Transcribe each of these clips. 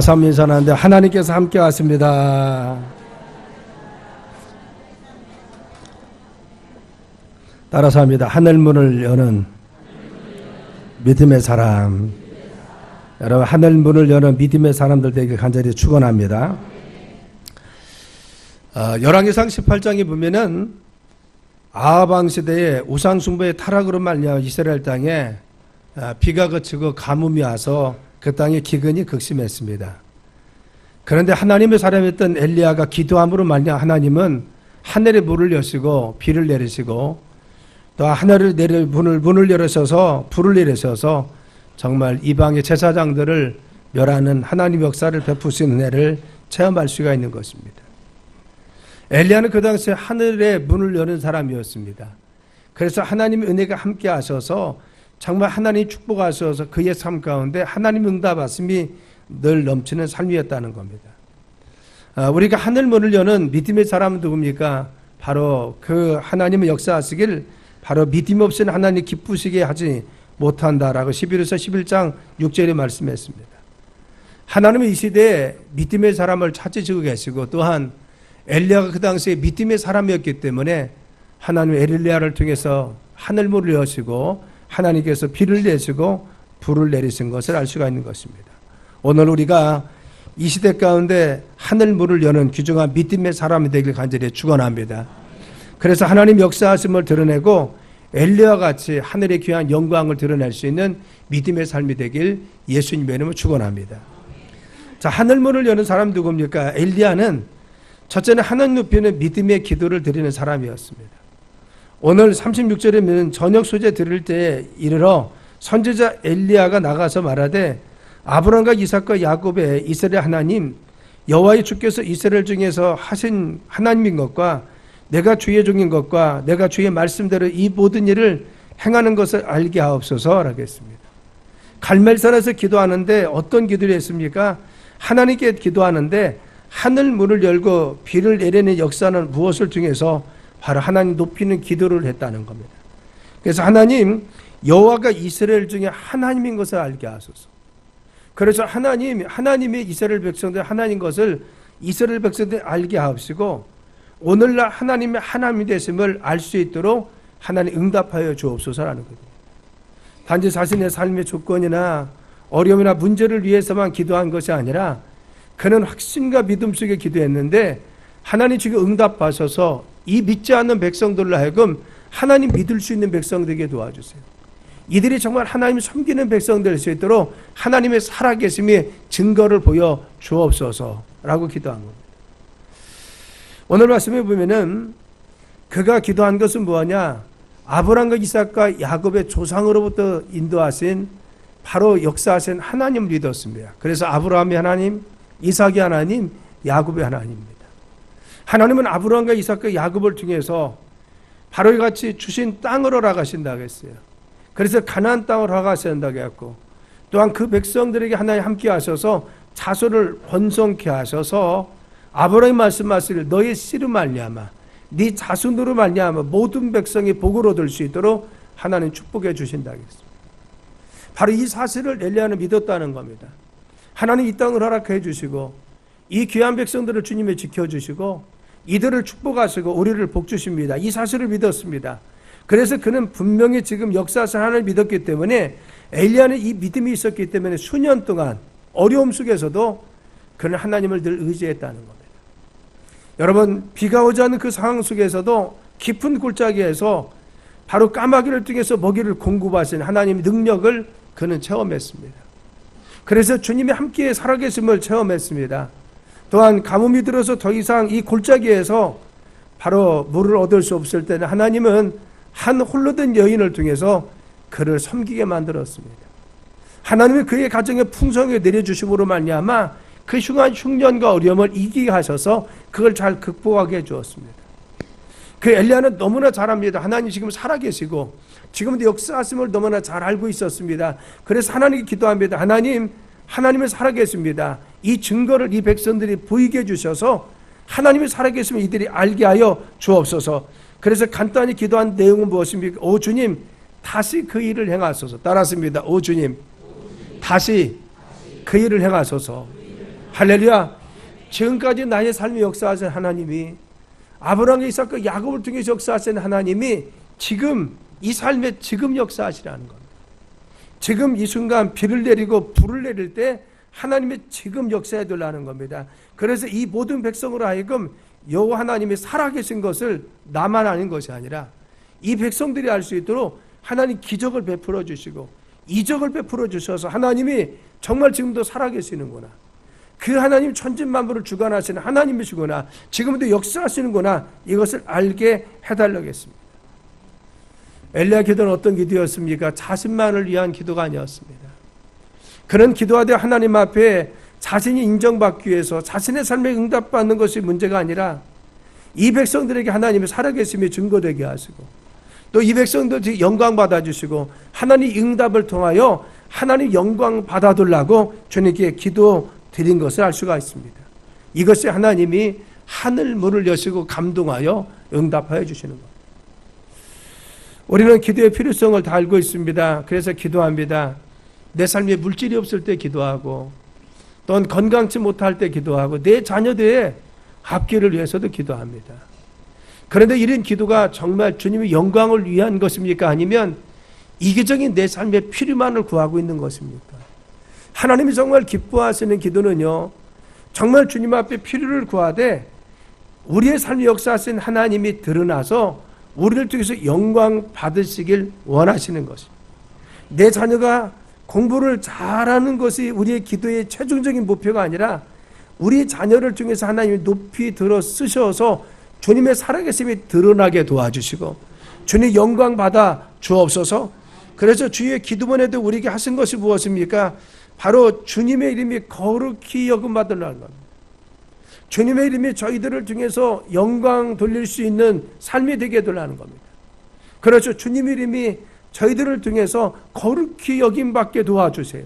삼위선한데 하나님께서 함께 하십니다. 따라서 합니다. 하늘문을 여는 믿음의 사람. 여러분, 하늘문을 여는 믿음의 사람들 되길 간절히 축원합니다. 열왕기상 18장에 보면은 아합 왕 시대에 우상 숭배의 타락으로 말미암아 이스라엘 땅에 비가 그치고 가뭄이 와서 그 땅에 기근이 극심했습니다. 그런데 하나님의 사람이었던 엘리야가 기도함으로 말미암아 하나님은 하늘의 문을 여시고 비를 내리시고 또 하늘을 문을 열으셔서 불을 내리셔서 정말 이방의 제사장들을 멸하는 하나님의 역사를 베푸시는 은혜를 체험할 수가 있는 것입니다. 엘리야는 그 당시에 하늘의 문을 여는 사람이었습니다. 그래서 하나님의 은혜가 함께 하셔서 정말 하나님 축복하셔서 그의 삶 가운데 하나님 응답하심이 늘 넘치는 삶이었다는 겁니다. 우리가 하늘 문을 여는 믿음의 사람은 누굽니까? 바로 그 하나님의 역사하시길 바로 믿음 없이는 하나님 기쁘시게 하지 못한다라고 11에서 11장 6절에 말씀했습니다. 하나님은 이 시대에 믿음의 사람을 찾으시고 계시고 또한 엘리야가 그 당시에 믿음의 사람이었기 때문에 하나님 엘리야를 통해서 하늘 문을 여시고 하나님께서 비를 내시고 불을 내리신 것을 알 수가 있는 것입니다. 오늘 우리가 이 시대 가운데 하늘 문을 여는 귀중한 믿음의 사람이 되길 간절히 축원합니다. 그래서 하나님 역사하심을 드러내고 엘리야와 같이 하늘의 귀한 영광을 드러낼 수 있는 믿음의 삶이 되길 예수님의 이름으로 축원합니다. 자, 하늘 문을 여는 사람 누굽니까? 엘리야는 첫째는 하늘 높이는 믿음의 기도를 드리는 사람이었습니다. 오늘 36절에 보면 저녁 소재 들을 때에 이르러 선지자 엘리야가 나가서 말하되 아브람과 이삭과 야곱의 이스라엘 하나님 여호와의 주께서 이스라엘 중에서 하신 하나님인 것과 내가 주의 종인 것과 내가 주의 말씀대로 이 모든 일을 행하는 것을 알게 하옵소서라고 했습니다. 갈멜산에서 기도하는데 어떤 기도를 했습니까? 하나님께 기도하는데 하늘 문을 열고 비를 내리는 역사는 무엇을 통해서 바로 하나님 높이는 기도를 했다는 겁니다. 그래서 하나님 여호와가 이스라엘 중에 하나님인 것을 알게 하소서. 그래서 하나님의 이스라엘 백성들 하나님 것을 이스라엘 백성들 알게 하옵시고 오늘날 하나님의 하나님이 되심을 알 수 있도록 하나님 응답하여 주옵소서라는 겁니다. 단지 자신의 삶의 조건이나 어려움이나 문제를 위해서만 기도한 것이 아니라 그는 확신과 믿음 속에 기도했는데 하나님 지금 응답하셔서 이 믿지 않는 백성들로 하여금 하나님 믿을 수 있는 백성 되게 도와주세요. 이들이 정말 하나님 섬기는 백성 될 수 있도록 하나님의 살아계심의 증거를 보여 주옵소서라고 기도한 겁니다. 오늘 말씀에 보면은 그가 기도한 것은 뭐냐? 아브람과 이삭과 야곱의 조상으로부터 인도하신 바로 역사하신 하나님을 믿었습니다. 그래서 아브라함의 하나님, 이삭의 하나님, 야곱의 하나님입니다. 하나님은 아브라함과 이삭과 야곱을 통해서 바로 이같이 주신 땅으로 나가신다고 했어요. 그래서 가나안 땅으로 나가신다고 했고 또한 그 백성들에게 하나님 함께 하셔서 자손을 번성케 하셔서 아브라함이 말씀하시길 너의 씨로 말미암아 네 자손으로 말미암아 모든 백성이 복을 얻을 수 있도록 하나님 축복해 주신다고 했습니다. 바로 이 사실을 엘리야는 믿었다는 겁니다. 하나님 이 땅을 허락해 주시고 이 귀한 백성들을 주님이 지켜주시고 이들을 축복하시고 우리를 복주십니다. 이 사실을 믿었습니다. 그래서 그는 분명히 지금 역사상 하나님을 믿었기 때문에 엘리야는 이 믿음이 있었기 때문에 수년 동안 어려움 속에서도 그는 하나님을 늘 의지했다는 겁니다. 여러분, 비가 오지 않는 그 상황 속에서도 깊은 골짜기에서 바로 까마귀를 통해서 먹이를 공급하신 하나님의 능력을 그는 체험했습니다. 그래서 주님이 함께 살아계심을 체험했습니다. 또한 가뭄이 들어서 더 이상 이 골짜기에서 바로 물을 얻을 수 없을 때는 하나님은 한 홀로 된 여인을 통해서 그를 섬기게 만들었습니다. 하나님이 그의 가정에 풍성하게 내려주심으로 말미암아 그 흉년과 어려움을 이기게 하셔서 그걸 잘 극복하게 해주었습니다. 그 엘리야는 너무나 잘 압니다. 하나님 지금 살아계시고 지금도 역사하심을 너무나 잘 알고 있었습니다. 그래서 하나님께 기도합니다. 하나님은 살아계십니다. 이 증거를 이 백성들이 보이게 해주셔서 하나님이 살아계시면 이들이 알게 하여 주옵소서. 그래서 간단히 기도한 내용은 무엇입니까? 오 주님 다시 그 일을 행하소서. 따랐습니다. 오 주님 다시 그 일을 행하소서. 할렐루야. 지금까지 나의 삶의 역사하신 하나님이, 아브라함과 이삭과 야곱을 통해서 역사하신 하나님이 지금 이 삶에 지금 역사하시라는 겁니다. 지금 이 순간 비를 내리고 불을 내릴 때 하나님의 지금 역사해 달라는 겁니다. 그래서 이 모든 백성으로 하여금 여호와 하나님이 살아계신 것을 나만 아는 것이 아니라 이 백성들이 알 수 있도록 하나님 기적을 베풀어 주시고 이적을 베풀어 주셔서 하나님이 정말 지금도 살아계시는구나, 그 하나님 천진만물을 주관하시는 하나님이시구나, 지금도 역사하시는구나, 이것을 알게 해달라고 했습니다. 엘리야 기도는 어떤 기도였습니까? 자신만을 위한 기도가 아니었습니다. 그는 기도하되 하나님 앞에 자신이 인정받기 위해서 자신의 삶에 응답받는 것이 문제가 아니라 이 백성들에게 하나님이 살아계심이 증거되게 하시고 또 이 백성들 영광 받아주시고 하나님 응답을 통하여 하나님 영광 받아들라고 주님께 기도 드린 것을 알 수가 있습니다. 이것이 하나님이 하늘 문을 여시고 감동하여 응답하여 주시는 것. 우리는 기도의 필요성을 다 알고 있습니다. 그래서 기도합니다. 내 삶에 물질이 없을 때 기도하고 또는 건강치 못할 때 기도하고 내 자녀들의 앞길을 위해서도 기도합니다. 그런데 이런 기도가 정말 주님의 영광을 위한 것입니까? 아니면 이기적인 내 삶의 필요만을 구하고 있는 것입니까? 하나님이 정말 기뻐하시는 기도는요, 정말 주님 앞에 필요를 구하되 우리의 삶의 역사하신 하나님이 드러나서 우리를 통해서 영광 받으시길 원하시는 것입니다. 내 자녀가 공부를 잘하는 것이 우리의 기도의 최종적인 목표가 아니라 우리 자녀를 통해서 하나님이 높이 들어 쓰셔서 주님의 살아계심이 드러나게 도와주시고 주님 영광 받아 주옵소서. 그래서 주의 기도문에도 우리에게 하신 것이 무엇입니까? 바로 주님의 이름이 거룩히 여김받으라는 겁니다. 주님의 이름이 저희들을 통해서 영광 돌릴 수 있는 삶이 되게 해달라는 겁니다. 그렇죠. 주님의 이름이 저희들을 통해서 거룩히 여김받게 도와주세요.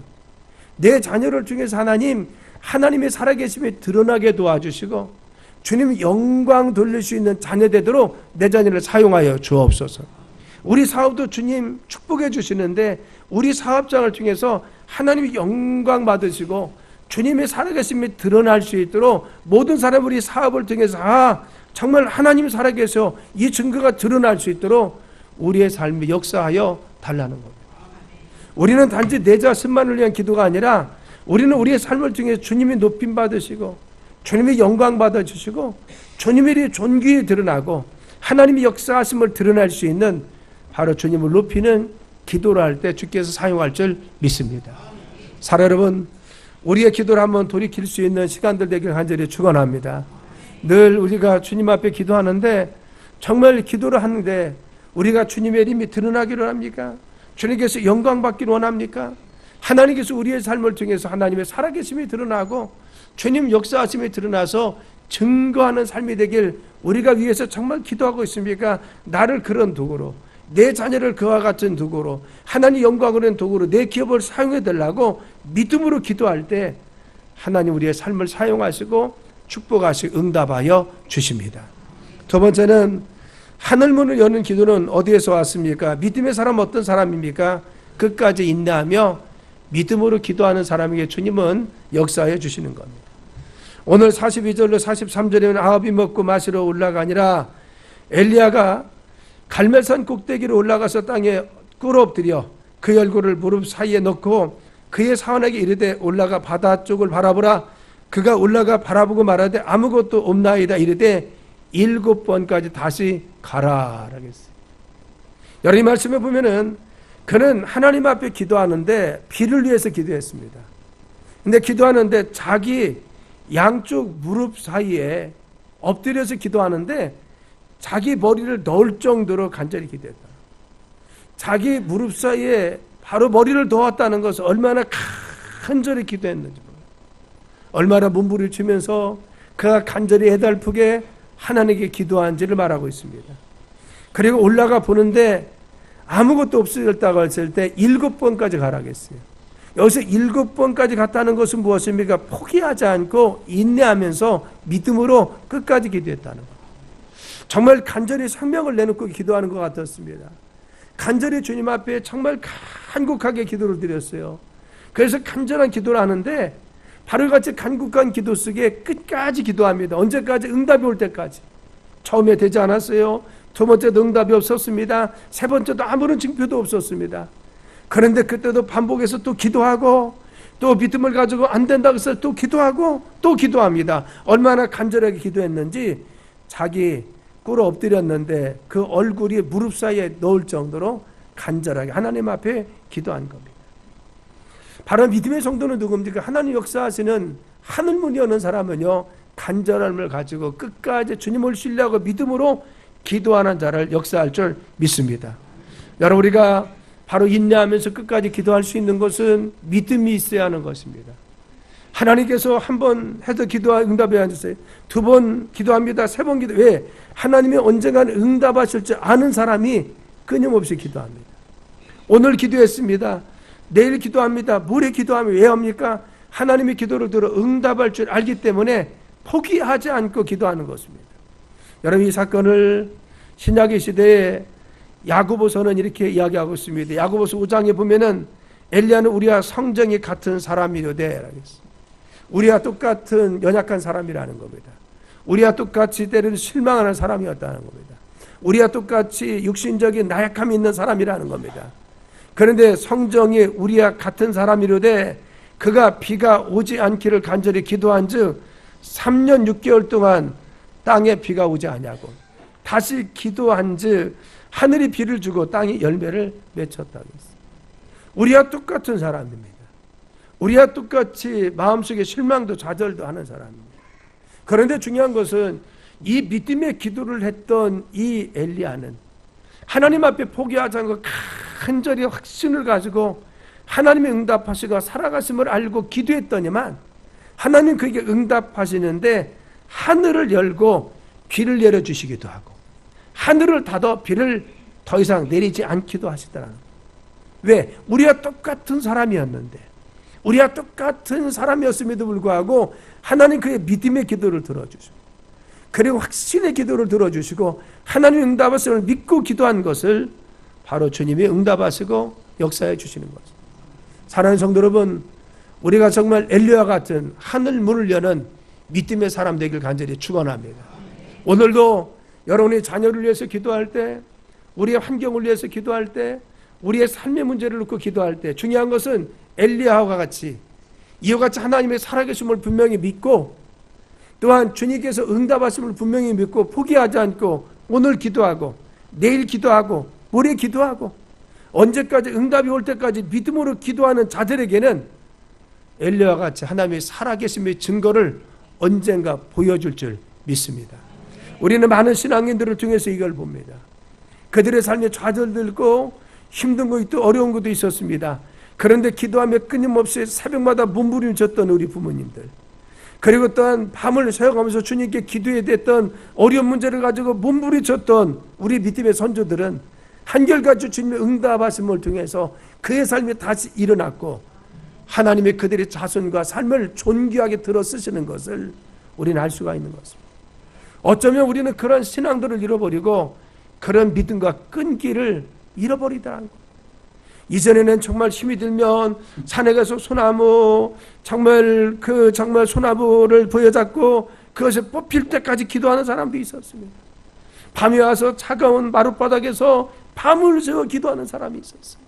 내 자녀를 통해서 하나님의 살아계심이 드러나게 도와주시고 주님 영광 돌릴 수 있는 자녀 되도록 내 자녀를 사용하여 주옵소서. 우리 사업도 주님 축복해 주시는데 우리 사업장을 통해서 하나님이 영광 받으시고 주님의 살아계심이 드러날 수 있도록 모든 사람 우리 사업을 통해서 정말 하나님이 살아계셔 이 증거가 드러날 수 있도록 우리의 삶이 역사하여 달라는 겁니다. 우리는 단지 내 자신만을 위한 기도가 아니라 우리는 우리의 삶을 통해 주님이 높임 받으시고 주님이 영광 받아주시고 주님의 존귀에 드러나고 하나님의 역사하심을 드러날 수 있는 바로 주님을 높이는 기도를 할 때 주께서 사용할 줄 믿습니다. 사랑 여러분, 우리의 기도를 한번 돌이킬 수 있는 시간들 되길 간절히 축원합니다. 늘 우리가 주님 앞에 기도하는데 정말 기도를 하는데 우리가 주님의 이름이 드러나기를 합니까? 주님께서 영광 받기를 원합니까? 하나님께서 우리의 삶을 통해서 하나님의 살아계심이 드러나고 주님 역사하심이 드러나서 증거하는 삶이 되길 우리가 위해서 정말 기도하고 있습니까? 나를 그런 도구로, 내 자녀를 그와 같은 도구로, 하나님 영광을 위한 도구로 내 기업을 사용해 달라고 믿음으로 기도할 때 하나님 우리의 삶을 사용하시고 축복하시고 응답하여 주십니다. 두 번째는 하늘문을 여는 기도는 어디에서 왔습니까? 믿음의 사람 어떤 사람입니까? 끝까지 인내하며 믿음으로 기도하는 사람에게 주님은 역사해 주시는 겁니다. 오늘 42절로 43절에는 아합이 먹고 마시러 올라가니라 엘리야가 갈멜산 꼭대기로 올라가서 땅에 꿇어 엎드려 그의 얼굴을 무릎 사이에 넣고 그의 사원에게 이르되 올라가 바다 쪽을 바라보라. 그가 올라가 바라보고 말하되 아무것도 없나이다. 이르되 7번까지 다시 가라 라겠어요. 여러분 이 말씀에 보면은 그는 하나님 앞에 기도하는데 비를 위해서 기도했습니다. 근데 기도하는데 자기 양쪽 무릎 사이에 엎드려서 기도하는데 자기 머리를 넣을 정도로 간절히 기도했다. 자기 무릎 사이에 바로 머리를 넣었다는 것은 얼마나 간절히 기도했는지 몰라요. 얼마나 몸부림치면서 그가 간절히 애달프게 하나님께 기도한지를 말하고 있습니다. 그리고 올라가 보는데 아무것도 없어졌다고 했을 때 7번까지 가라겠어요. 여기서 7번까지 갔다는 것은 무엇입니까? 포기하지 않고 인내하면서 믿음으로 끝까지 기도했다는 것. 정말 간절히 생명을 내놓고 기도하는 것 같았습니다. 간절히 주님 앞에 정말 간곡하게 기도를 드렸어요. 그래서 간절한 기도를 하는데 바로 같이 간곡한 기도 속에 끝까지 기도합니다. 언제까지? 응답이 올 때까지. 처음에 되지 않았어요. 두 번째도 응답이 없었습니다. 세 번째도 아무런 증표도 없었습니다. 그런데 그때도 반복해서 또 기도하고 또 믿음을 가지고 안 된다고 해서 또 기도하고 또 기도합니다. 얼마나 간절하게 기도했는지 자기 꿇어 엎드렸는데 그 얼굴이 무릎 사이에 넣을 정도로 간절하게 하나님 앞에 기도한 겁니다. 바로 믿음의 성도는 누굽니까? 하나님 역사하시는 하늘문이 여는 사람은요, 간절함을 가지고 끝까지 주님을 신뢰하고 믿음으로 기도하는 자를 역사할 줄 믿습니다. 여러분, 우리가 바로 인내하면서 끝까지 기도할 수 있는 것은 믿음이 있어야 하는 것입니다. 하나님께서 한 번 해서 기도하 응답해 주세요. 두 번 기도합니다. 세 번 기도. 왜? 하나님이 언젠가는 응답하실 줄 아는 사람이 끊임없이 기도합니다. 오늘 기도했습니다. 내일 기도합니다. 모레 기도하면 왜 합니까? 하나님의 기도를 들어 응답할 줄 알기 때문에 포기하지 않고 기도하는 것입니다. 여러분, 이 사건을 신약의 시대에 야고보서는 이렇게 이야기하고 있습니다. 야고보서 5장에 보면은 엘리야는 우리와 성정이 같은 사람이로되 라고 했습니다. 우리와 똑같은 연약한 사람이라는 겁니다. 우리와 똑같이 때로는 실망하는 사람이었다는 겁니다. 우리와 똑같이 육신적인 나약함이 있는 사람이라는 겁니다. 그런데 성정이 우리와 같은 사람이로되 그가 비가 오지 않기를 간절히 기도한 즉 3년 6개월 동안 땅에 비가 오지 않냐고 다시 기도한 즉 하늘이 비를 주고 땅이 열매를 맺혔다고 했어요. 우리와 똑같은 사람입니다. 우리와 똑같이 마음속에 실망도 좌절도 하는 사람입니다. 그런데 중요한 것은 이 믿음의 기도를 했던 이 엘리야는 하나님 앞에 포기하지 않고 간절히 확신을 가지고 하나님의 응답하시고 살아가심을 알고 기도했더니만 하나님 그에게 응답하시는데 하늘을 열고 비를 내려주시기도 하고 하늘을 닫아 비를 더 이상 내리지 않기도 하시더라는 거예요. 왜? 우리와 똑같은 사람이었는데 우리와 똑같은 사람이었음에도 불구하고 하나님 그의 믿음의 기도를 들어주시고 그리고 확신의 기도를 들어주시고 하나님의 응답하심을 믿고 기도한 것을 바로 주님이 응답하시고 역사해 주시는 것입니다. 사랑하는 성도 여러분, 우리가 정말 엘리야와 같은 하늘 문을 여는 믿음의 사람 되길 간절히 축원합니다. 오늘도 여러분의 자녀를 위해서 기도할 때, 우리의 환경을 위해서 기도할 때, 우리의 삶의 문제를 놓고 기도할 때 중요한 것은 엘리야와 같이 이와 같이 하나님의 살아계심을 분명히 믿고 또한 주님께서 응답하심을 분명히 믿고 포기하지 않고 오늘 기도하고 내일 기도하고 모레 기도하고 언제까지 응답이 올 때까지 믿음으로 기도하는 자들에게는 엘리야와 같이 하나님의 살아계심의 증거를 언젠가 보여줄 줄 믿습니다. 우리는 많은 신앙인들을 통해서 이걸 봅니다. 그들의 삶에 좌절들고 힘든 것도 어려운 것도 있었습니다. 그런데 기도하며 끊임없이 새벽마다 몸부림쳤던 우리 부모님들, 그리고 또한 밤을 새워가면서 주님께 기도해야 됐던 어려운 문제를 가지고 몸부림쳤던 우리 믿음의 선조들은 한결같이 주님의 응답하심을 통해서 그의 삶이 다시 일어났고 하나님의 그들의 자손과 삶을 존귀하게 들어 쓰시는 것을 우리는 알 수가 있는 것입니다. 어쩌면 우리는 그런 신앙들을 잃어버리고 그런 믿음과 끈기를 잃어버리더라는 거예요. 이전에는 정말 힘이 들면 산에 가서 소나무 정말 소나무를 부여잡고 그것이 뽑힐 때까지 기도하는 사람도 있었습니다. 밤에 와서 차가운 마룻바닥에서 밤을 새워 기도하는 사람이 있었어요.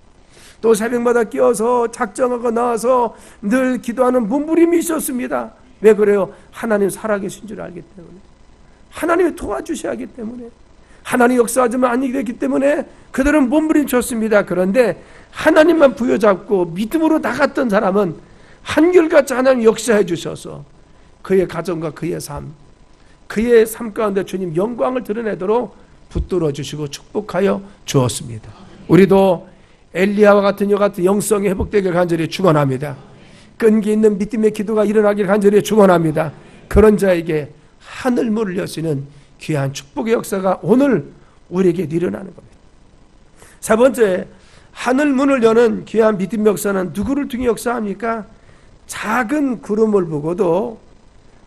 또 새벽마다 깨어서 작정하고 나와서 늘 기도하는 몸부림이 있었습니다. 왜 그래요? 하나님 살아계신 줄 알기 때문에, 하나님이 도와주셔야 하기 때문에, 하나님 역사하지만 아니기 되기 때문에 그들은 몸부림쳤습니다. 그런데 하나님만 부여잡고 믿음으로 나갔던 사람은 한결같이 하나님 역사해 주셔서 그의 가정과 그의 삶 가운데 주님 영광을 드러내도록 붙들어 주시고 축복하여 주었습니다. 우리도 엘리야와 같은 여 같은 영성이 회복되길 간절히 축원합니다. 끈기 있는 믿음의 기도가 일어나길 간절히 축원합니다. 그런 자에게 하늘문을 여시는 귀한 축복의 역사가 오늘 우리에게 일어나는 겁니다. 세 번째, 하늘문을 여는 귀한 믿음 역사는 누구를 통해 역사합니까? 작은 구름을 보고도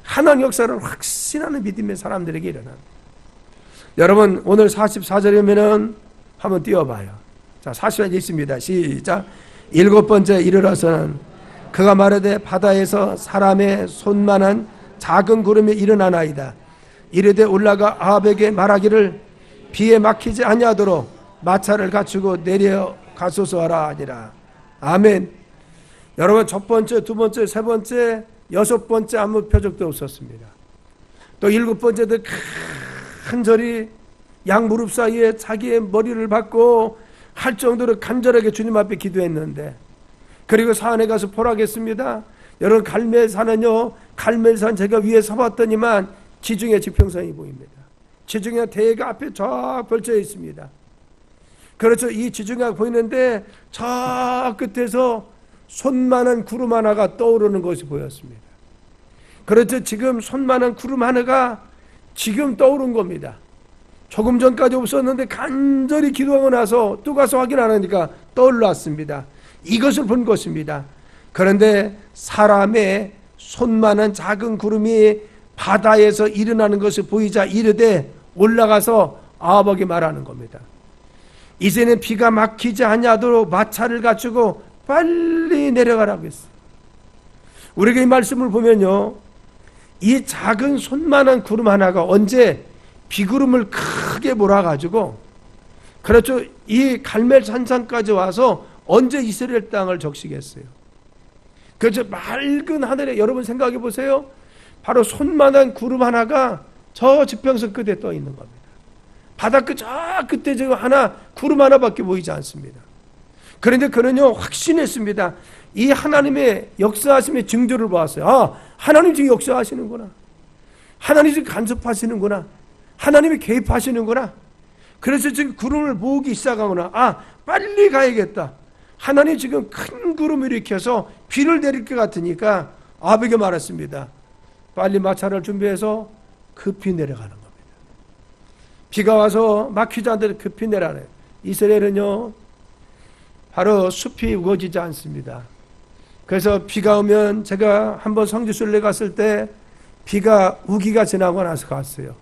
하나님 역사를 확신하는 믿음의 사람들에게 일어납니다. 여러분, 오늘 44절이면은 한번 띄워봐요. 자, 44절 있습니다. 시작. 일곱 번째 이르러서는 그가 말하되 바다에서 사람의 손만한 작은 구름이 일어나나이다. 이르되 올라가 아합에게 말하기를 비에 막히지 아니하도록 마차를 갖추고 내려가소서 하라 하니라. 아멘. 여러분, 첫 번째, 두 번째, 세 번째, 여섯 번째 아무 표적도 없었습니다. 또 일곱 번째도 간절히 양 무릎 사이에 자기의 머리를 박고 할 정도로 간절하게 주님 앞에 기도했는데, 그리고 산에 가서 보라겠습니다. 여러분, 갈멜산은요, 갈멜산 제가 위에 서봤더니만 지중해 지평선이 보입니다. 지중해 대해가 앞에 쫙 펼쳐 있습니다. 그렇죠. 이 지중해가 보이는데 저 끝에서 손만한 구름 하나가 떠오르는 것이 보였습니다. 그렇죠. 지금 손만한 구름 하나가 지금 떠오른 겁니다. 조금 전까지 없었는데 간절히 기도하고 나서 또 가서 확인 안 하니까 떠올랐습니다. 이것을 본 것입니다. 그런데 사람의 손만한 작은 구름이 바다에서 일어나는 것을 보이자 이르되 올라가서 아합에게 말하는 겁니다. 이제는 비가 막히지 아니하도록 마차를 갖추고 빨리 내려가라고 했어요. 우리가 이 말씀을 보면요, 이 작은 손만한 구름 하나가 언제 비구름을 크게 몰아가지고, 그렇죠, 이 갈멜 산상까지 와서 언제 이스라엘 땅을 적시겠어요. 그렇죠. 맑은 하늘에, 여러분 생각해 보세요. 바로 손만한 구름 하나가 저 지평선 끝에 떠 있는 겁니다. 바다 끝 저 끝에 지금 하나, 구름 하나밖에 보이지 않습니다. 그런데 그는요, 확신했습니다. 이 하나님의 역사하심의 증조를 보았어요. 아, 하나님 지금 역사하시는구나. 하나님 지금 간섭하시는구나. 하나님이 개입하시는구나. 그래서 지금 구름을 모으기 시작하구나. 아, 빨리 가야겠다. 하나님 지금 큰 구름을 일으켜서 비를 내릴 것 같으니까 아합에게 말했습니다. 빨리 마차를 준비해서 급히 내려가는 겁니다. 비가 와서 막히지 않도록 급히 내려가요. 이스라엘은요, 바로 숲이 우거지지 않습니다. 그래서 비가 오면, 제가 한번 성지순례 갔을 때 비가 우기가 지나고 나서 갔어요.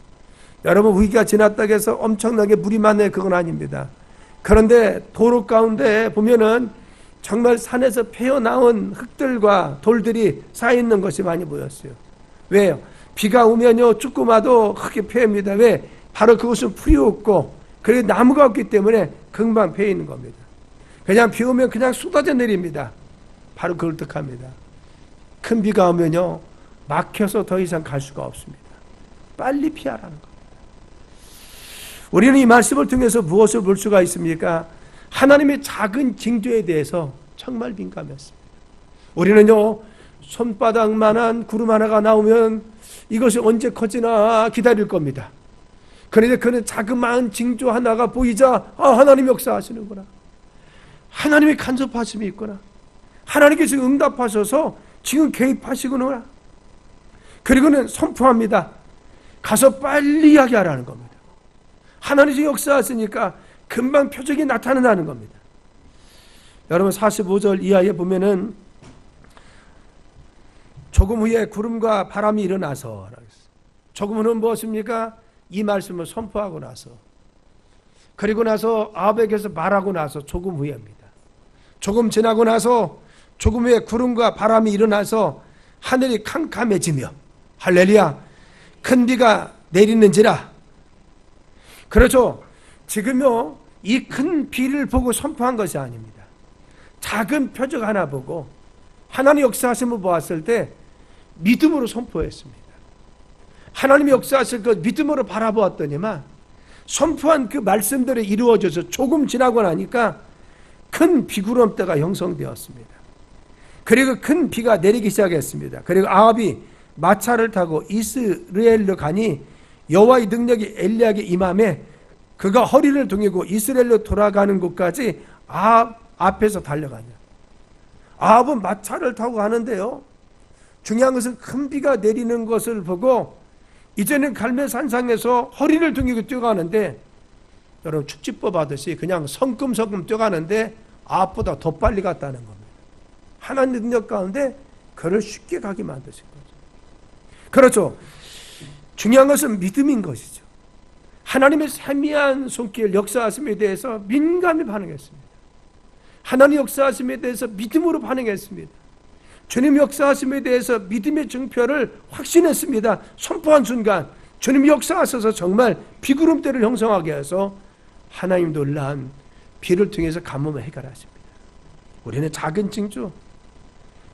여러분, 우기가 지났다고 해서 엄청나게 물이 많네, 그건 아닙니다. 그런데 도로 가운데 보면은 정말 산에서 패어나온 흙들과 돌들이 쌓여있는 것이 많이 보였어요. 왜요? 비가 오면요, 쭈꾸마도 흙이 패입니다. 왜? 바로 그것은 풀이 없고, 그리고 나무가 없기 때문에 금방 패 있는 겁니다. 그냥 비 오면 그냥 쏟아져 내립니다. 바로 그걸 뜻합니다. 큰 비가 오면요, 막혀서 더 이상 갈 수가 없습니다. 빨리 피하라는 겁니다. 우리는 이 말씀을 통해서 무엇을 볼 수가 있습니까? 하나님의 작은 징조에 대해서 정말 민감했습니다. 우리는요, 손바닥만한 구름 하나가 나오면 이것이 언제 커지나 기다릴 겁니다. 그런데 그는 자그마한 징조 하나가 보이자, 아, 하나님 역사하시는구나. 하나님의 간섭하심이 있구나. 하나님께서 응답하셔서 지금 개입하시구나. 그리고는 선포합니다. 가서 빨리 이야기하라는 겁니다. 하나님이 역사하시니까 금방 표적이 나타난다는 겁니다. 여러분, 45절 이하에 보면은 조금 후에 구름과 바람이 일어나서, 조금 후는 무엇입니까? 이 말씀을 선포하고 나서, 그리고 나서 아합에게서 말하고 나서 조금 후에입니다. 조금 지나고 나서 조금 후에 구름과 바람이 일어나서 하늘이 캄캄해지며, 할렐루야, 큰 비가 내리는지라. 그렇죠. 지금요, 이 큰 비를 보고 선포한 것이 아닙니다. 작은 표적 하나 보고 하나님 역사하심을 보았을 때 믿음으로 선포했습니다. 하나님의 역사하실 것 믿음으로 바라보았더니만 선포한 그 말씀들이 이루어져서 조금 지나고 나니까 큰 비구름대가 형성되었습니다. 그리고 큰 비가 내리기 시작했습니다. 그리고 아합이 마차를 타고 이스라엘로 가니 여호와의 능력이 엘리야에게 임함에 그가 허리를 동이고 이스라엘로 돌아가는 곳까지 아합 앞에서 달려가냐. 아합은 마차를 타고 가는데요, 중요한 것은 큰 비가 내리는 것을 보고 이제는 갈멜 산상에서 허리를 동이고 뛰어가는데, 여러분, 축지법 하듯이 그냥 성큼성큼 뛰어가는데 아합보다 더 빨리 갔다는 겁니다. 하나님 능력 가운데 그를 쉽게 가게 만드신 거죠. 그렇죠. 중요한 것은 믿음인 것이죠. 하나님의 세미한 손길 역사하심에 대해서 민감히 반응했습니다. 하나님 역사하심에 대해서 믿음으로 반응했습니다. 주님 역사하심에 대해서 믿음의 증표를 확신했습니다. 선포한 순간 주님 역사하셔서 정말 비구름대를 형성하게 해서 하나님 놀라운 비를 통해서 가뭄을 해결하십니다. 우리는 작은 징조,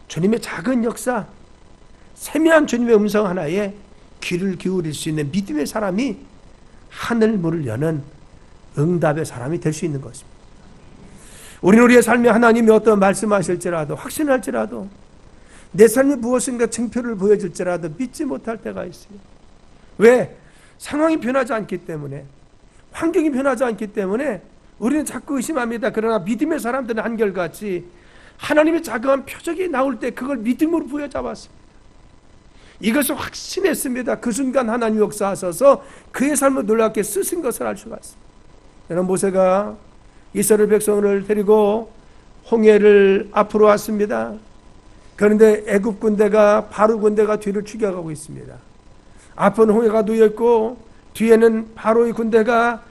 주님의 작은 역사, 세미한 주님의 음성 하나에 귀를 기울일 수 있는 믿음의 사람이 하늘 문을 여는 응답의 사람이 될 수 있는 것입니다. 우리는 우리의 삶에 하나님이 어떤 말씀하실지라도, 확신할지라도, 내 삶이 무엇인가 증표를 보여줄지라도 믿지 못할 때가 있어요. 왜? 상황이 변하지 않기 때문에, 환경이 변하지 않기 때문에 우리는 자꾸 의심합니다. 그러나 믿음의 사람들은 한결같이 하나님의 자그마한 표적이 나올 때 그걸 믿음으로 부여잡았습니다. 이것을 확신했습니다. 그 순간 하나님 역사하셔서 그의 삶을 놀랍게 쓰신 것을 알 수가 있습니다. 여러분, 모세가 이스라엘 백성을 데리고 홍해를 앞으로 왔습니다. 그런데 애굽 군대가, 바로 군대가 뒤를 추격하고 있습니다. 앞은 홍해가 놓여있고 뒤에는 바로의 군대가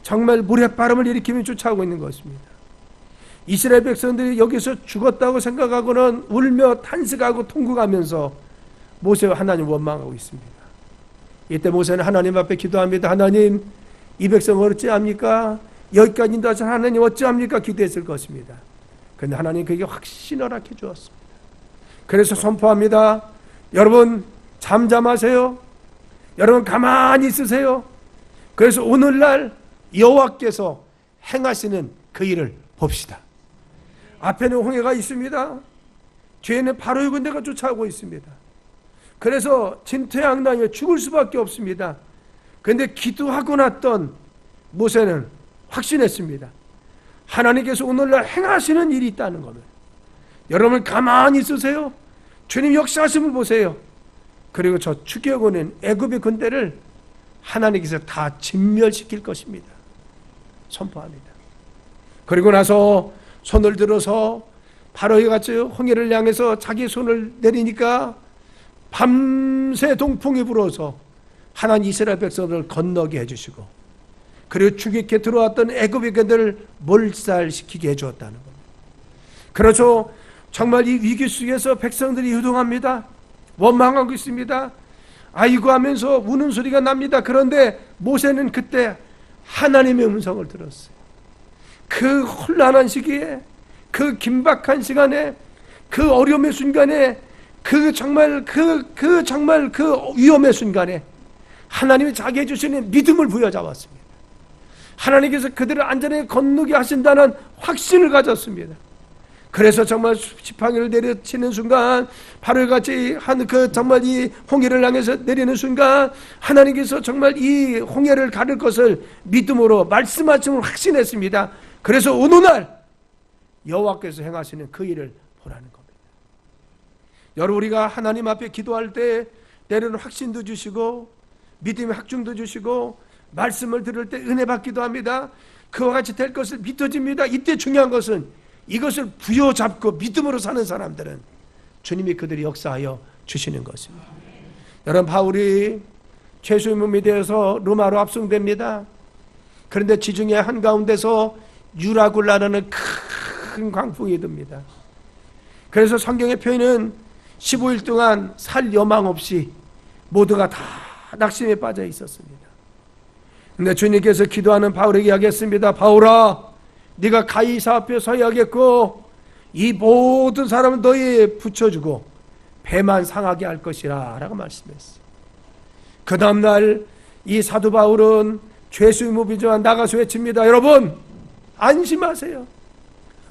정말 모래바람을 일으키며 쫓아오고 있는 것입니다. 이스라엘 백성들이 여기서 죽었다고 생각하고는 울며 탄식하고 통곡하면서 모세와 하나님 원망하고 있습니다. 이때 모세는 하나님 앞에 기도합니다. 하나님, 이 백성을 어찌합니까? 여기까지 인도하신 하나님 어찌합니까? 기도했을 것입니다. 그런데 하나님 그에게 확신을 허락해 주었습니다. 그래서 선포합니다. 여러분, 잠잠하세요. 여러분, 가만히 있으세요. 그래서 오늘날 여호와께서 행하시는 그 일을 봅시다. 앞에는 홍해가 있습니다. 뒤에는 바로의 군대가 쫓아오고 있습니다. 그래서 진퇴양난에 죽을 수밖에 없습니다. 그런데 기도하고 났던 모세는 확신했습니다. 하나님께서 오늘날 행하시는 일이 있다는 겁니다. 여러분, 가만히 있으세요. 주님 역사하심을 보세요. 그리고 저 추격오는 애굽의 군대를 하나님께서 다 진멸시킬 것입니다. 선포합니다. 그리고 나서 손을 들어서 바로에 같이 홍해를 향해서 자기 손을 내리니까 밤새 동풍이 불어서 하나님 이스라엘 백성들을 건너게 해주시고, 그리고 추격해 들어왔던 애굽의 군대를 몰살시키게 해주었다는 겁니다. 그렇죠. 정말 이 위기 속에서 백성들이 유동합니다. 원망하고 있습니다. 아이고 하면서 우는 소리가 납니다. 그런데 모세는 그때 하나님의 음성을 들었어요. 그 혼란한 시기에, 그 긴박한 시간에, 그 어려움의 순간에, 그 위험의 순간에 하나님이 자기 해주시는 믿음을 부여잡았습니다. 하나님께서 그들을 안전하게 건너게 하신다는 확신을 가졌습니다. 그래서 정말 지팡이를 내려치는 순간, 바로 같이 정말 이 홍해를 향해서 내리는 순간 하나님께서 정말 이 홍해를 가를 것을 믿음으로 말씀하심을 확신했습니다. 그래서 어느 날 여호와께서 행하시는 그 일을 보라는 겁니다. 여러분, 우리가 하나님 앞에 기도할 때 때로는 확신도 주시고 믿음의 확증도 주시고 말씀을 들을 때 은혜 받기도 합니다. 그와 같이 될 것을 믿어집니다. 이때 중요한 것은 이것을 부여잡고 믿음으로 사는 사람들은 주님이 그들이 역사하여 주시는 것입니다. 여러분, 바울이 죄수의 몸이 되어서 로마로 압송됩니다. 그런데 지중해 한가운데서 유라굴라라는 큰 광풍이 듭니다. 그래서 성경의 표현은 15일 동안 살 여망 없이 모두가 다 낙심에 빠져 있었습니다. 그런데 주님께서 기도하는 바울에게 이야기했습니다. 바울아, 네가 가이사 앞에 서야겠고 이 모든 사람은 너희 붙여주고 배만 상하게 할 것이라 라고 말씀했어요. 그 다음날 이 사도 바울은 죄수의 몸이지만 나가서 외칩니다. 여러분, 안심하세요.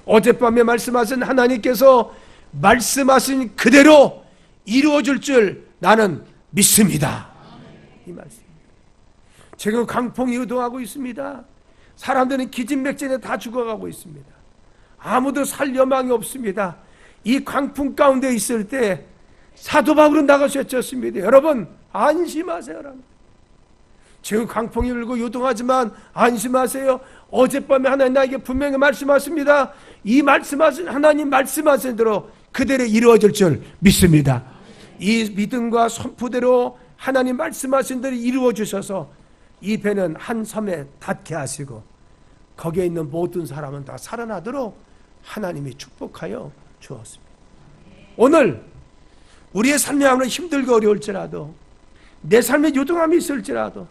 어젯밤에 말씀하신 하나님께서 말씀하신 그대로 이루어질 줄 나는 믿습니다. 이 말씀입니다. 지금 강풍이 유동하고 있습니다. 사람들은 기진맥진에 다 죽어가고 있습니다. 아무도 살 여망이 없습니다. 이 광풍 가운데 있을 때 사도 바울은 나가서 외쳤습니다. 여러분, 안심하세요. 여러분. 지금 강풍이 불고 유동하지만 안심하세요. 어젯밤에 하나님 나에게 분명히 말씀하십니다. 이 말씀하신 하나님 말씀하신 대로 그대로 이루어질 줄 믿습니다. 이 믿음과 선포대로 하나님 말씀하신 대로 이루어 주셔서 이 배는 한 섬에 닿게 하시고 거기에 있는 모든 사람은 다 살아나도록 하나님이 축복하여 주었습니다. 오늘 우리의 삶이 아무리 힘들고 어려울지라도, 내 삶에 요동함이 있을지라도,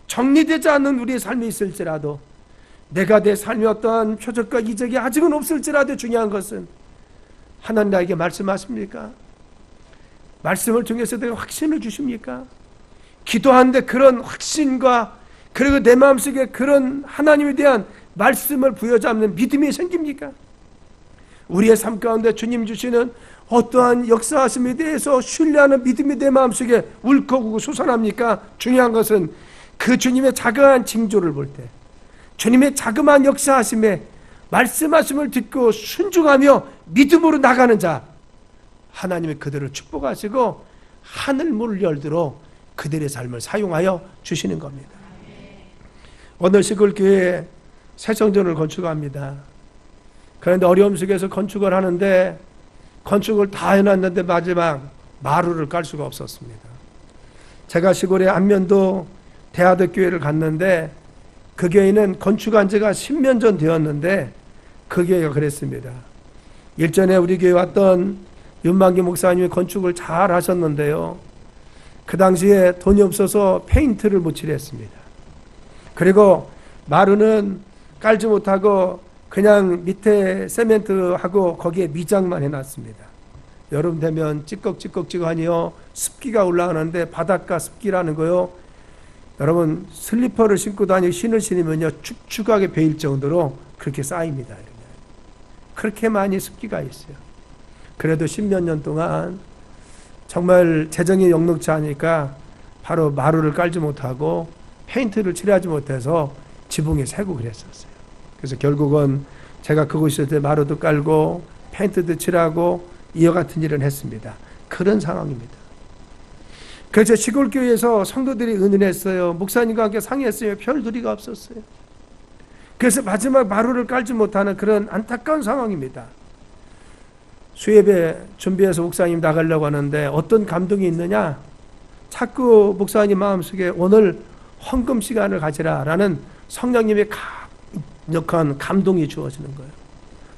정리되지 않는 우리의 삶이 있을지라도, 내가 내 삶의 어떠한 표적과 이적이 아직은 없을지라도 중요한 것은 하나님 나에게 말씀하십니까? 말씀을 통해서 내가 확신을 주십니까? 기도하는데 그런 확신과 그리고 내 마음속에 그런 하나님에 대한 말씀을 부여잡는 믿음이 생깁니까? 우리의 삶 가운데 주님 주시는 어떠한 역사하심에 대해서 신뢰하는 믿음이 내 마음속에 울컥하고 솟아납니까? 중요한 것은 그 주님의 자그마한 징조를 볼 때, 주님의 자그마한 역사하심에 말씀하심을 듣고 순종하며 믿음으로 나가는 자, 하나님이 그들을 축복하시고 하늘 문을 열도록 그들의 삶을 사용하여 주시는 겁니다. 오늘 시골교회에 새 성전을 건축합니다. 그런데 어려움 속에서 건축을 하는데 건축을 다 해놨는데 마지막 마루를 깔 수가 없었습니다. 제가 시골의 안면도 대하덕 교회를 갔는데 그 교회는 건축한 지가 10년 전 되었는데 그 교회가 그랬습니다. 일전에 우리 교회 왔던 윤만기 목사님이 건축을 잘 하셨는데요, 그 당시에 돈이 없어서 페인트를 못 칠했습니다. 그리고 마루는 깔지 못하고 그냥 밑에 세멘트하고 거기에 미장만 해놨습니다. 여름 되면 찌꺽찌꺽하니요 습기가 올라가는데 바닷가 습기라는 거요, 여러분 슬리퍼를 신고 다니고 신을 신으면요 축축하게 베일 정도로 그렇게 쌓입니다. 그렇게 많이 습기가 있어요. 그래도 10몇 년 동안 정말 재정이 넉넉지 않으니까 바로 마루를 깔지 못하고 페인트를 칠하지 못해서 지붕이 새고 그랬었어요. 그래서 결국은 제가 그곳에 있을 때 마루도 깔고 페인트도 칠하고 이와 같은 일을 했습니다. 그런 상황입니다. 그래서 시골교회에서 성도들이 은은했어요. 목사님과 함께 상의했어요. 별도리가 없었어요. 그래서 마지막 마루를 깔지 못하는 그런 안타까운 상황입니다. 수예배 준비해서 목사님 나가려고 하는데 어떤 감동이 있느냐, 자꾸 목사님 마음속에 오늘 헌금 시간을 가지라라는 성령님의 강력한 감동이 주어지는 거예요.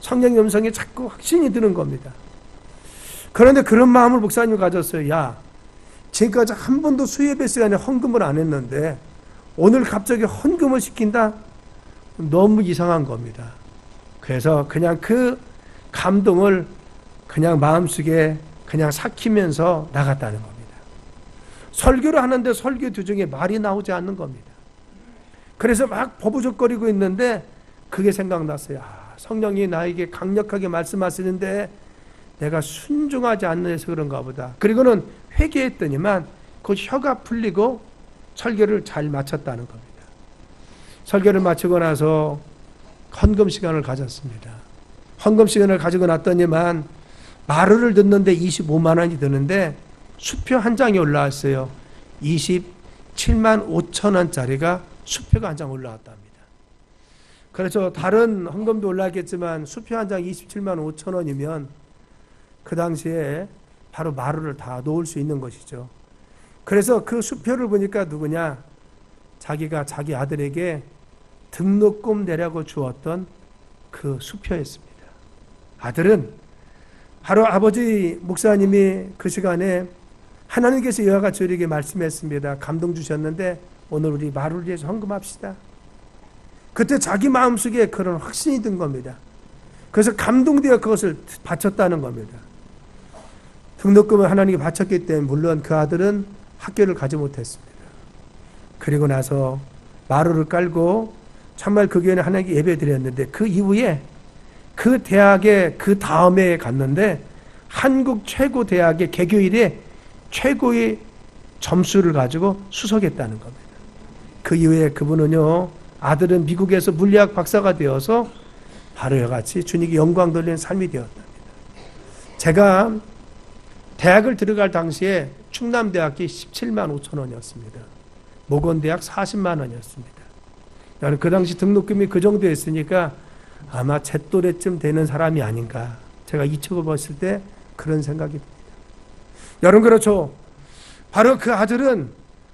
성령 음성에 자꾸 확신이 드는 겁니다. 그런데 그런 마음을 목사님이 가졌어요. 야, 지금까지 한 번도 수예배 시간에 헌금을 안 했는데 오늘 갑자기 헌금을 시킨다? 너무 이상한 겁니다. 그래서 그냥 그 감동을 그냥 마음속에 그냥 삭히면서 나갔다는 겁니다. 설교를 하는데 설교 도중에 말이 나오지 않는 겁니다. 그래서 막 버부적거리고 있는데 그게 생각났어요. 성령이 나에게 강력하게 말씀하시는데 내가 순종하지 않는 해서 그런가 보다. 그리고는 회개했더니만 그 혀가 풀리고 설교를 잘 마쳤다는 겁니다. 설교를 마치고 나서 헌금 시간을 가졌습니다. 헌금 시간을 가지고 났더니만 마루를 듣는데 25만 원이 드는데 수표 한 장이 올라왔어요. 27만 5천 원짜리가 수표가 한 장 올라왔답니다. 그래서 다른 헌금도 올라왔겠지만 수표 한 장 27만 5천 원이면 그 당시에 바로 마루를 다 놓을 수 있는 것이죠. 그래서 그 수표를 보니까 누구냐? 자기가 자기 아들에게 등록금 내라고 주었던 그 수표였습니다. 아들은 바로 아버지 목사님이 그 시간에 하나님께서 이와 같이 우리에게 말씀했습니다. 감동 주셨는데 오늘 우리 마루를 위해서 헌금합시다. 그때 자기 마음속에 그런 확신이 든 겁니다. 그래서 감동되어 그것을 바쳤다는 겁니다. 등록금을 하나님께 바쳤기 때문에 물론 그 아들은 학교를 가지 못했습니다. 그리고 나서 마루를 깔고 정말 그 교회는 하나님께 예배드렸는데 그 이후에 그 대학에 그 다음에 갔는데 한국 최고 대학의 개교일에 최고의 점수를 가지고 수석했다는 겁니다. 그 이후에 그분은요, 아들은 미국에서 물리학 박사가 되어서 바로 이와 같이 주님께 영광 돌리는 삶이 되었답니다. 제가 대학을 들어갈 당시에 충남대학이 17만 5천 원이었습니다. 모건대학 40만 원이었습니다. 나는 그 당시 등록금이 그 정도였으니까 아마 제 또래쯤 되는 사람이 아닌가. 제가 이 책을 봤을 때 그런 생각이 듭니다. 여러분 그렇죠. 바로 그 아들은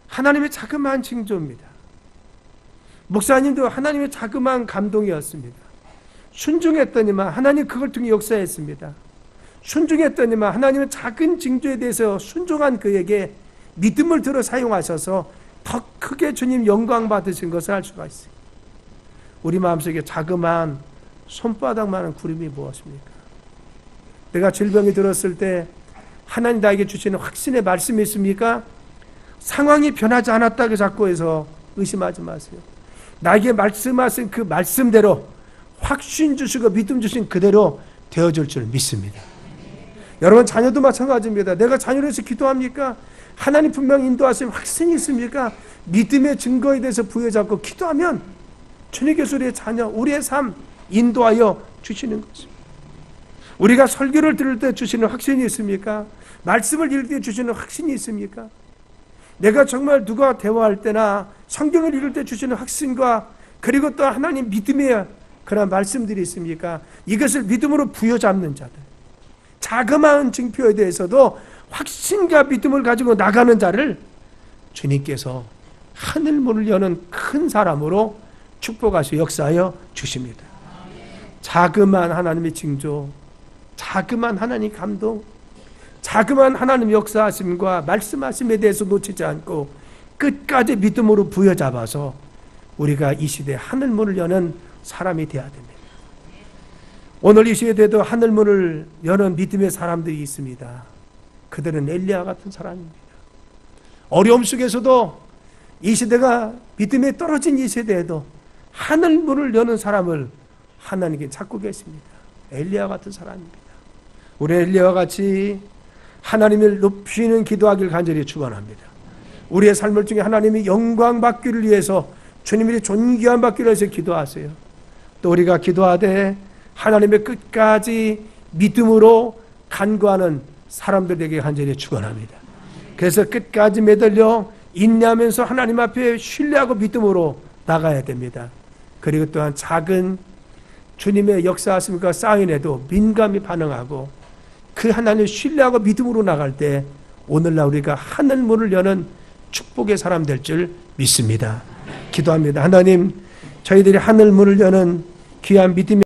하나님의 자그마한 징조입니다. 목사님도 하나님의 자그마한 감동이었습니다. 순종했더니만 하나님 그걸 통해 역사했습니다. 순종했더니만 하나님은 작은 징조에 대해서 순종한 그에게 믿음을 들어 사용하셔서 더 크게 주님 영광 받으신 것을 알 수가 있어요. 우리 마음속에 자그마한 손바닥만한 구름이 무엇입니까? 내가 질병이 들었을 때 하나님 나에게 주시는 확신의 말씀이 있습니까? 상황이 변하지 않았다고 자꾸 해서 의심하지 마세요. 나에게 말씀하신 그 말씀대로 확신 주시고 믿음 주신 그대로 되어줄 줄 믿습니다. 여러분 자녀도 마찬가지입니다. 내가 자녀를 위해서 기도합니까? 하나님 분명히 인도하시는 확신이 있습니까? 믿음의 증거에 대해서 부여잡고 기도하면 주님께서 우리의 자녀, 우리의 삶 인도하여 주시는 것입니다. 우리가 설교를 들을 때 주시는 확신이 있습니까? 말씀을 읽을 때 주시는 확신이 있습니까? 내가 정말 누가 대화할 때나 성경을 읽을 때 주시는 확신과 그리고 또 하나님 믿음의 그런 말씀들이 있습니까? 이것을 믿음으로 부여잡는 자들, 자그마한 징표에 대해서도 확신과 믿음을 가지고 나가는 자를 주님께서 하늘 문을 여는 큰 사람으로 축복하시고 역사하여 주십니다. 자그마한 하나님의 징조, 자그마한 하나님 감동, 자그마한 하나님 역사하심과 말씀하심에 대해서 놓치지 않고 끝까지 믿음으로 부여잡아서 우리가 이 시대에 하늘문을 여는 사람이 되어야 됩니다. 오늘 이 시대에도 하늘문을 여는 믿음의 사람들이 있습니다. 그들은 엘리야 같은 사람입니다. 어려움 속에서도 이 시대가 믿음에 떨어진 이 시대에도 하늘문을 여는 사람을 하나님께 찾고 계십니다. 엘리야 같은 사람입니다. 우리 엘리야와 같이 하나님을 높이는 기도하기를 간절히 축원합니다. 우리의 삶을 중에 하나님이 영광 받기를 위해서 주님이 존귀한 받기를 위해서 기도하세요. 또 우리가 기도하되 하나님의 끝까지 믿음으로 간구하는 사람들에게 간절히 축원합니다. 그래서 끝까지 매달려 인내하면서 하나님 앞에 신뢰하고 믿음으로 나가야 됩니다. 그리고 또한 작은 주님의 역사하심과 사인에도 민감히 반응하고 그 하나님을 신뢰하고 믿음으로 나갈 때 오늘날 우리가 하늘문을 여는 축복의 사람 될 줄 믿습니다. 기도합니다. 하나님, 저희들이 하늘문을 여는 귀한 믿음의